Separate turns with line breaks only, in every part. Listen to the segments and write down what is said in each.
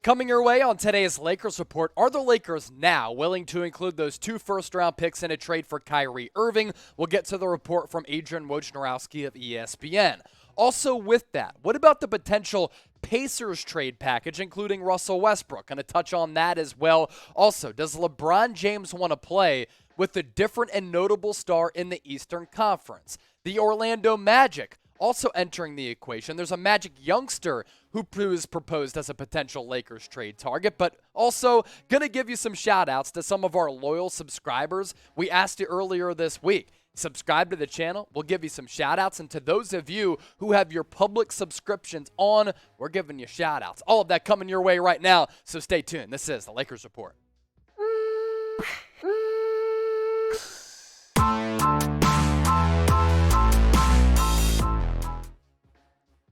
Coming your way on today's Lakers Report, are the Lakers now willing to include those 2 first-round picks in a trade for Kyrie Irving? We'll get to the report from Adrian Wojnarowski of ESPN. Also with that, what about the potential Pacers trade package, including Russell Westbrook? Going to touch on that as well. Also, does LeBron James want to play with a different and notable star in the Eastern Conference? The Orlando Magic also entering the equation. There's a Magic youngster who was proposed as a potential Lakers trade target, but also going to give you some shout-outs to some of our loyal subscribers. We asked you earlier this week. Subscribe to the channel. We'll give you some shout-outs. And to those of you who have your public subscriptions on, we're giving you shout-outs. All of that coming your way right now, so stay tuned. This is the Lakers Report.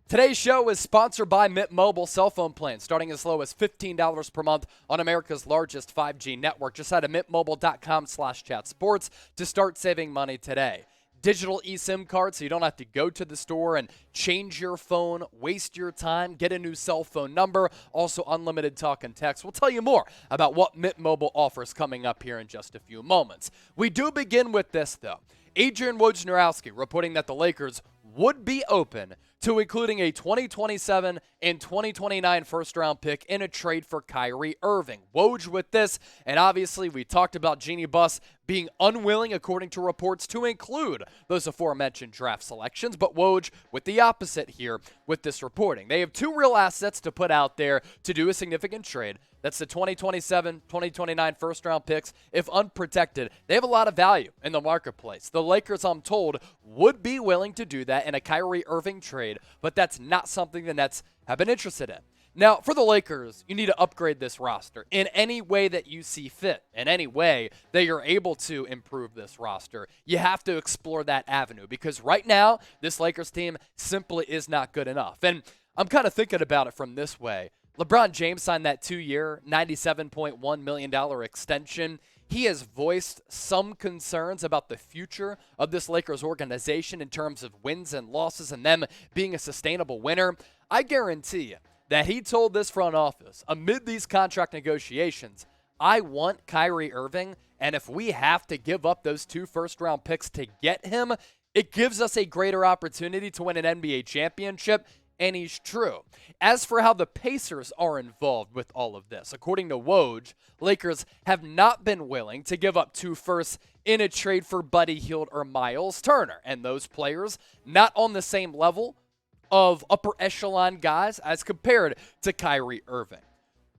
Today's show is sponsored by Mint Mobile cell phone plans, starting as low as $15 per month on America's largest 5G network. Just head to mintmobile.com/chatsports to start saving money today. Digital eSIM card so you don't have to go to the store and change your phone, waste your time, get a new cell phone number. Also unlimited talk and text. We'll tell you more about what Mint Mobile offers coming up here in just a few moments. We do begin with this, though. Adrian Wojnarowski reporting that the Lakers would be open to including a 2027 and 2029 first-round pick in a trade for Kyrie Irving. Woj with this, and obviously we talked about Jeanie Buss being unwilling, according to reports, to include those aforementioned draft selections, but Woj with the opposite here with this reporting. They have 2 real assets to put out there to do a significant trade. That's the 2027, 2029 first-round picks. If unprotected, they have a lot of value in the marketplace. The Lakers, I'm told, would be willing to do that in a Kyrie Irving trade, but that's not something the Nets have been interested in. Now, for the Lakers, you need to upgrade this roster in any way that you see fit, in any way that you're able to improve this roster. You have to explore that avenue because right now, this Lakers team simply is not good enough. And I'm kind of thinking about it from this way. LeBron James signed that 2-year, $97.1 million extension. He has voiced some concerns about the future of this Lakers organization in terms of wins and losses and them being a sustainable winner. I guarantee you that he told this front office, amid these contract negotiations, I want Kyrie Irving, and if we have to give up those 2 first-round picks to get him, it gives us a greater opportunity to win an NBA championship. And he's true. As for how the Pacers are involved with all of this, according to Woj, Lakers have not been willing to give up 2 firsts in a trade for Buddy Hield or Myles Turner. And those players not on the same level of upper echelon guys as compared to Kyrie Irving.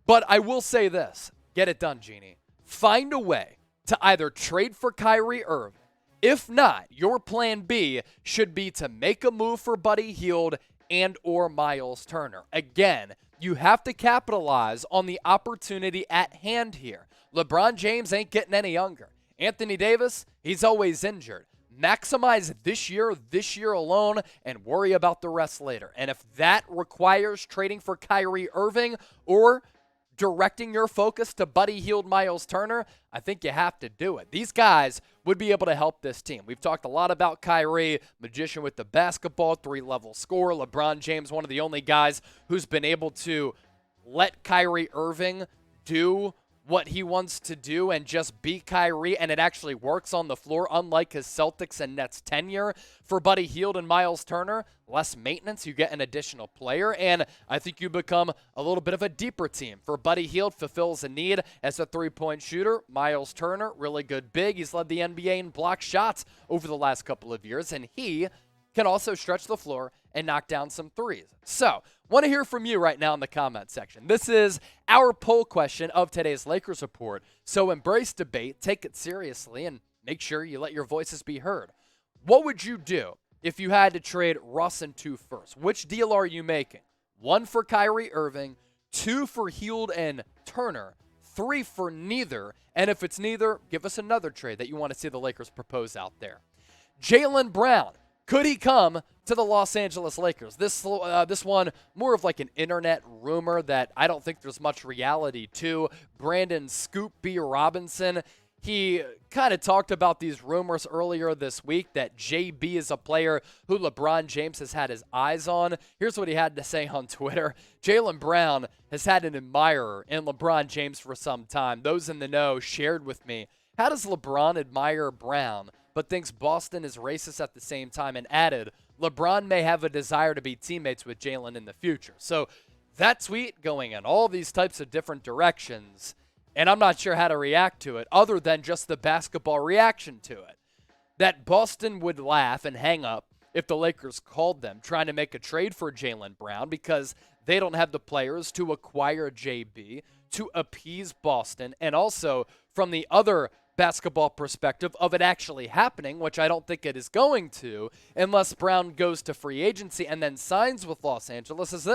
But I will say this. Get it done, Jeanie. Find a way to either trade for Kyrie Irving. If not, your plan B should be to make a move for Buddy Hield and or Myles Turner. Again, you have to capitalize on the opportunity at hand here. LeBron James ain't getting any younger. Anthony Davis, he's always injured. Maximize this year alone, and worry about the rest later. And if that requires trading for Kyrie Irving or directing your focus to Buddy Hield, Myles Turner, I think you have to do it. These guys would be able to help this team. We've talked a lot about Kyrie, magician with the basketball, 3-level scorer. LeBron James, one of the only guys who's been able to let Kyrie Irving do what he wants to do and just beat Kyrie, and it actually works on the floor, unlike his Celtics and Nets tenure. For Buddy Hield and Myles Turner, less maintenance, you get an additional player, and I think you become a little bit of a deeper team. For Buddy Hield, fulfills a need as a 3-point shooter. Myles Turner, really good big. He's led the NBA in block shots over the last couple of years, and he can also stretch the floor and knock down some threes. So, want to hear from you right now in the comment section. This is our poll question of today's Lakers Report. So embrace debate, take it seriously, and make sure you let your voices be heard. What would you do if you had to trade Russ and 2 firsts? Which deal are you making? 1 for Kyrie Irving, 2 for Hield and Turner, 3 for neither, and if it's neither, give us another trade that you want to see the Lakers propose out there. Jaylen Brown, could he come to the Los Angeles Lakers? This one, more of like an internet rumor that I don't think there's much reality to. Brandon Scoop B. Robinson, he kind of talked about these rumors earlier this week that JB is a player who LeBron James has had his eyes on. Here's what he had to say on Twitter. Jaylen Brown has had an admirer in LeBron James for some time. Those in the know shared with me, how does LeBron admire Brown but thinks Boston is racist at the same time, and added, LeBron may have a desire to be teammates with Jaylen in the future. So that tweet going in all these types of different directions, and I'm not sure how to react to it other than just the basketball reaction to it. That Boston would laugh and hang up if the Lakers called them trying to make a trade for Jaylen Brown because they don't have the players to acquire JB, to appease Boston, and also from the other basketball perspective of it actually happening, which I don't think it is going to, unless Brown goes to free agency and then signs with Los Angeles, is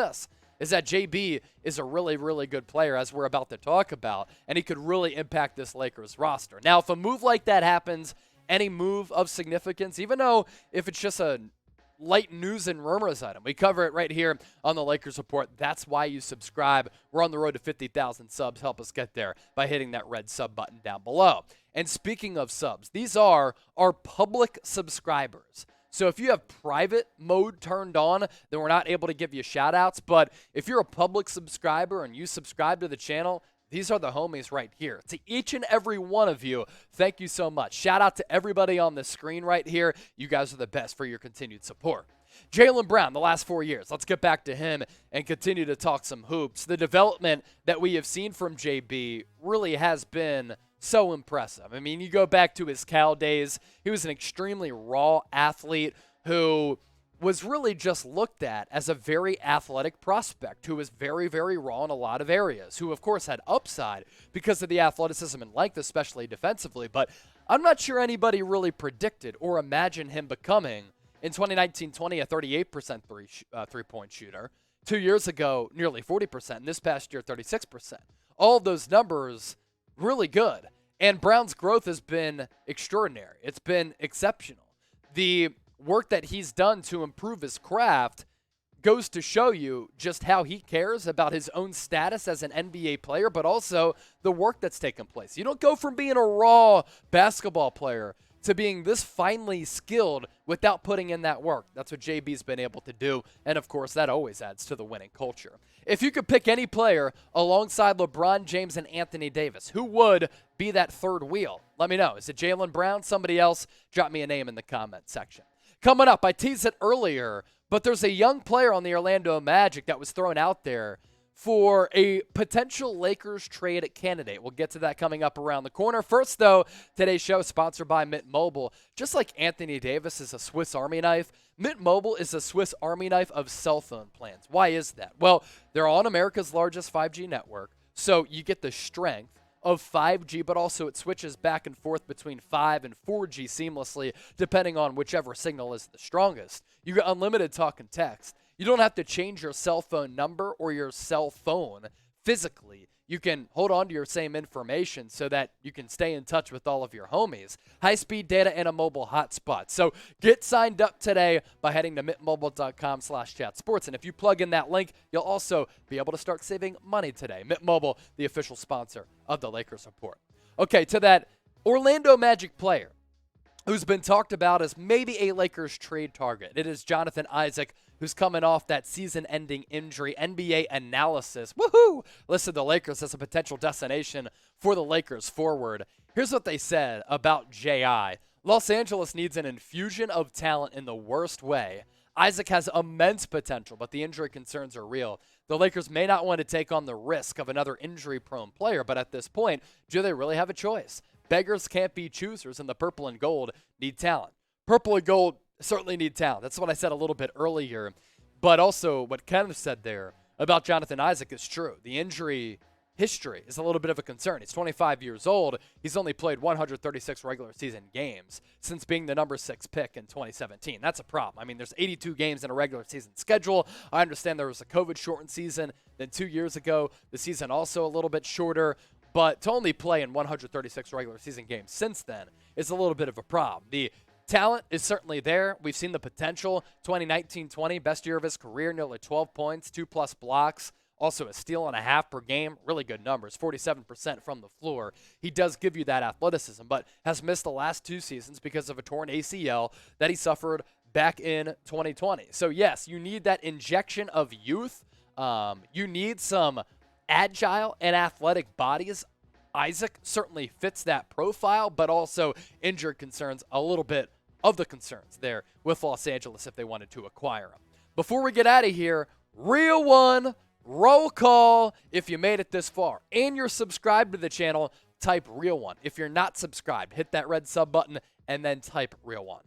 that JB is a really, really good player, as we're about to talk about, and he could really impact this Lakers roster. Now, if a move like that happens, any move of significance, even though if it's just a light news and rumors item, we cover it right here on the Lakers Report. That's why you subscribe. We're on the road to 50,000 subs. Help us get there by hitting that red sub button down below. And speaking of subs, these are our public subscribers. So if you have private mode turned on, then we're not able to give you shout outs. But if you're a public subscriber and you subscribe to the channel, these are the homies right here. To each and every one of you, thank you so much. Shout out to everybody on the screen right here. You guys are the best for your continued support. Jaylen Brown, the last 4 years. Let's get back to him and continue to talk some hoops. The development that we have seen from JB really has been so impressive. I mean, you go back to his Cal days, he was an extremely raw athlete who was really just looked at as a very athletic prospect who was very, very raw in a lot of areas, who of course had upside because of the athleticism and length, especially defensively. But I'm not sure anybody really predicted or imagined him becoming, in 2019-20, a 38% three-point shooter. 2 years ago, nearly 40%, and this past year, 36%. All of those numbers really good. And Brown's growth has been extraordinary. It's been exceptional. The work that he's done to improve his craft goes to show you just how he cares about his own status as an NBA player, but also the work that's taken place. You don't go from being a raw basketball player to being this finely skilled without putting in that work. That's what JB's been able to do, and of course, that always adds to the winning culture. If you could pick any player alongside LeBron James and Anthony Davis, who would be that third wheel? Let me know. Is it Jaylen Brown? Somebody else? Drop me a name in the comment section. Coming up, I teased it earlier, but there's a young player on the Orlando Magic that was thrown out there for a potential Lakers trade candidate. We'll get to that coming up around the corner. First, though, today's show is sponsored by Mint Mobile. Just like Anthony Davis is a Swiss Army knife, Mint Mobile is a Swiss Army knife of cell phone plans. Why is that? Well, they're on America's largest 5G network, so you get the strength of 5G, but also it switches back and forth between 5 and 4G seamlessly, depending on whichever signal is the strongest. You get unlimited talk and text. You don't have to change your cell phone number or your cell phone physically. You can hold on to your same information so that you can stay in touch with all of your homies. High-speed data and a mobile hotspot. So get signed up today by heading to mintmobile.com/chatsports. And if you plug in that link, you'll also be able to start saving money today. Mint Mobile, the official sponsor of the Lakers Report. Okay, to that Orlando Magic player who's been talked about as maybe a Lakers trade target. It is Jonathan Isaac, who's coming off that season-ending injury. NBA analysis, woohoo, listed the Lakers as a potential destination for the Lakers forward. Here's what they said about J.I. Los Angeles needs an infusion of talent in the worst way. Isaac has immense potential, but the injury concerns are real. The Lakers may not want to take on the risk of another injury-prone player, but at this point, do they really have a choice? Beggars can't be choosers, and the purple and gold need talent. Purple and gold certainly need talent. That's what I said a little bit earlier. But also what Kenneth said there about Jonathan Isaac is true. The injury history is a little bit of a concern. He's 25 years old. He's only played 136 regular season games since being the number 6 pick in 2017. That's a problem. I mean, there's 82 games in a regular season schedule. I understand there was a COVID-shortened season. Then 2 years ago, the season also a little bit shorter. But to only play in 136 regular season games since then is a little bit of a problem. The talent is certainly there. We've seen the potential. 2019-20, best year of his career, nearly 12 points, 2+ blocks. Also a steal and a half per game, really good numbers, 47% from the floor. He does give you that athleticism, but has missed the last 2 seasons because of a torn ACL that he suffered back in 2020. So yes, you need that injection of youth. You need some agile and athletic bodies. Isaac certainly fits that profile, but also injured concerns, a little bit of the concerns there with Los Angeles if they wanted to acquire him. Before we get out of here, Real One, roll call if you made it this far and you're subscribed to the channel, type Real One. If you're not subscribed, hit that red sub button and then type Real One.